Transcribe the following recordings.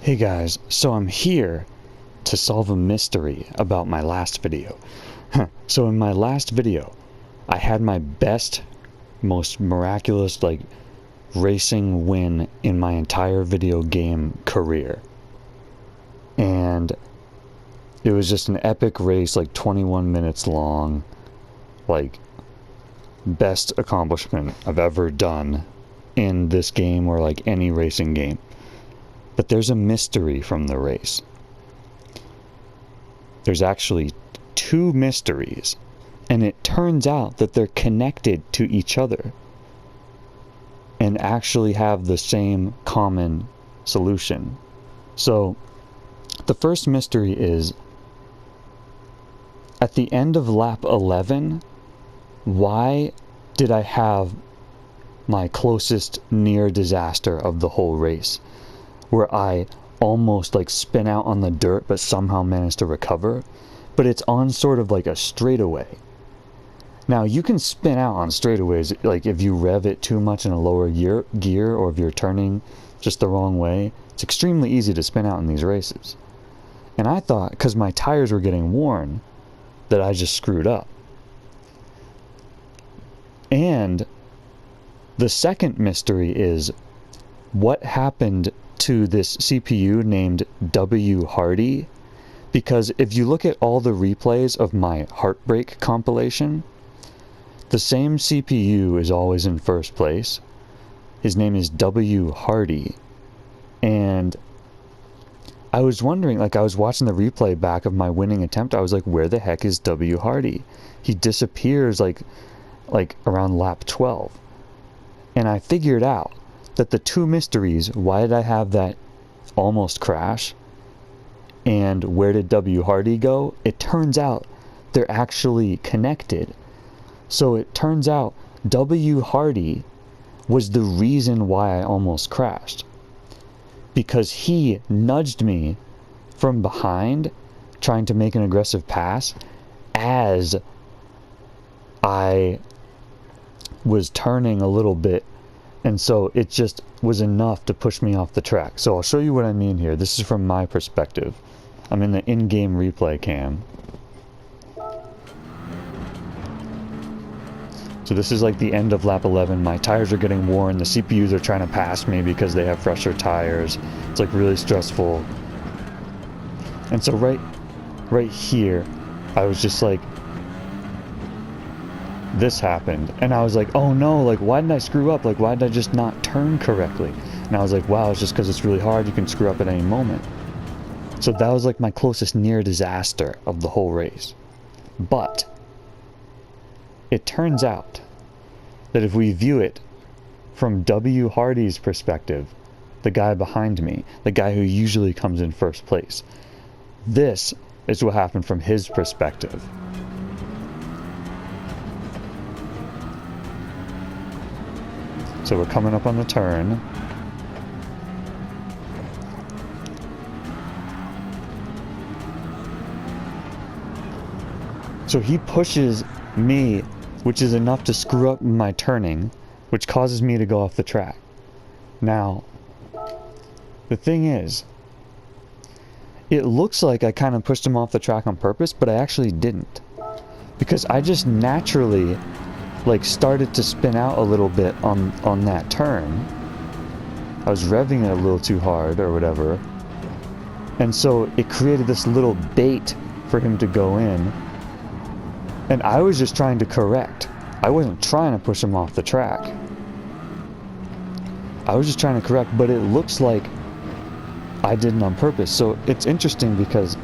Hey guys, so I'm here to solve a mystery about my last video. So in my last video, I had my best, most miraculous, racing win in my entire video game career. And it was just an epic race, 21 minutes long, best accomplishment I've ever done in this game or any racing game. But there's a mystery from the race. There's actually two mysteries, and it turns out that they're connected to each other and actually have the same common solution. So, the first mystery is, at the end of lap 11, why did I have my closest near disaster of the whole race, where I almost spin out on the dirt but somehow managed to recover, but it's on sort of a straightaway. Now you can spin out on straightaways if you rev it too much in a lower gear or if you're turning just the wrong way. It's extremely easy to spin out in these races. And I thought, because my tires were getting worn, that I just screwed up. And the second mystery is, what happened to this CPU named W. Hardy? Because if you look at all the replays of my Heartbreak compilation, the same CPU is always in first place. His name is W. Hardy. And I was wondering, I was watching the replay back of my winning attempt, I was like, where the heck is W. Hardy? He disappears around lap 12. And I figured out that the two mysteries, why did I have that almost crash, and where did W. Hardy go, it turns out they're actually connected. So it turns out W. Hardy was the reason why I almost crashed, because he nudged me from behind trying to make an aggressive pass as I was turning a little bit. And so it just was enough to push me off the track. So I'll show you what I mean here. This is from my perspective. I'm in the in-game replay cam. So this is the end of lap 11. My tires are getting worn. The CPUs are trying to pass me because they have fresher tires. It's really stressful. And so right here, I was just this happened, and I was like, oh no, why did I screw up? Why did I just not turn correctly? And I was like, wow, it's just because it's really hard. You can screw up at any moment. So that was my closest near disaster of the whole race. But it turns out that if we view it from W. Hardy's perspective, the guy behind me, the guy who usually comes in first place, this is what happened from his perspective. So we're coming up on the turn. So he pushes me, which is enough to screw up my turning, which causes me to go off the track. Now, the thing is, it looks like I kind of pushed him off the track on purpose, but I actually didn't. Because I just naturally started to spin out a little bit on that turn. I was revving it a little too hard or whatever. And so it created this little bait for him to go in. And I was just trying to correct. I wasn't trying to push him off the track. I was just trying to correct, but it looks like I did it on purpose. So it's interesting because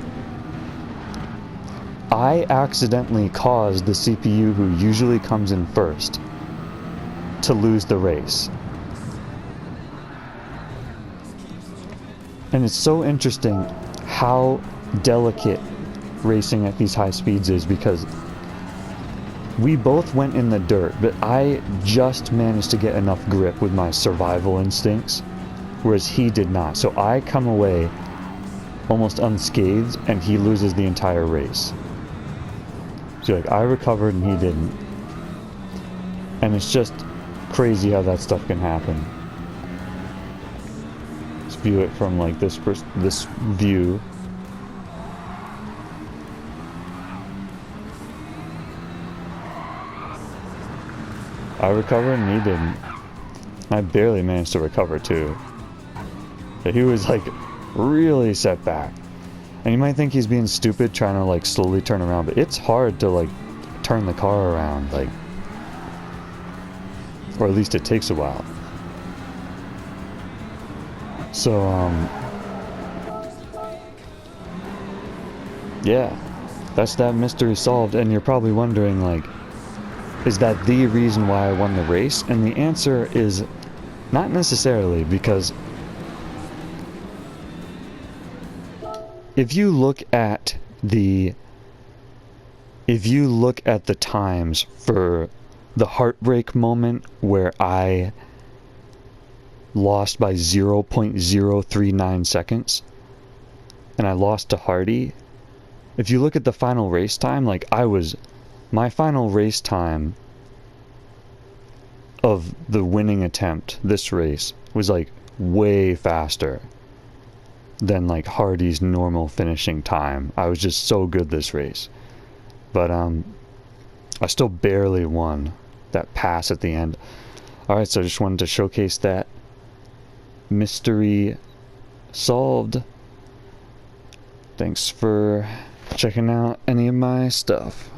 I accidentally caused the CPU, who usually comes in first, to lose the race. And it's so interesting how delicate racing at these high speeds is, because we both went in the dirt, but I just managed to get enough grip with my survival instincts, whereas he did not. So I come away almost unscathed, and he loses the entire race. So I recovered and he didn't. And it's just crazy how that stuff can happen. Let's view it from like this view. I recovered and he didn't. I barely managed to recover too. But he was like really set back. And you might think he's being stupid trying to like slowly turn around, but it's hard to like turn the car around, like, or at least it takes a while. So, yeah, that's that mystery solved. And you're probably wondering, like, is that the reason why I won the race? And the answer is not necessarily, because if you look at the times for the heartbreak moment where I lost by 0.039 seconds and I lost to Hardy, if you look at the final race time, like my final race time of the winning attempt, this race, was like way faster than like Hardy's normal finishing time. I was just so good this race. But I still barely won that pass at the end. Alright, so I just wanted to showcase that. Mystery solved. Thanks for checking out any of my stuff.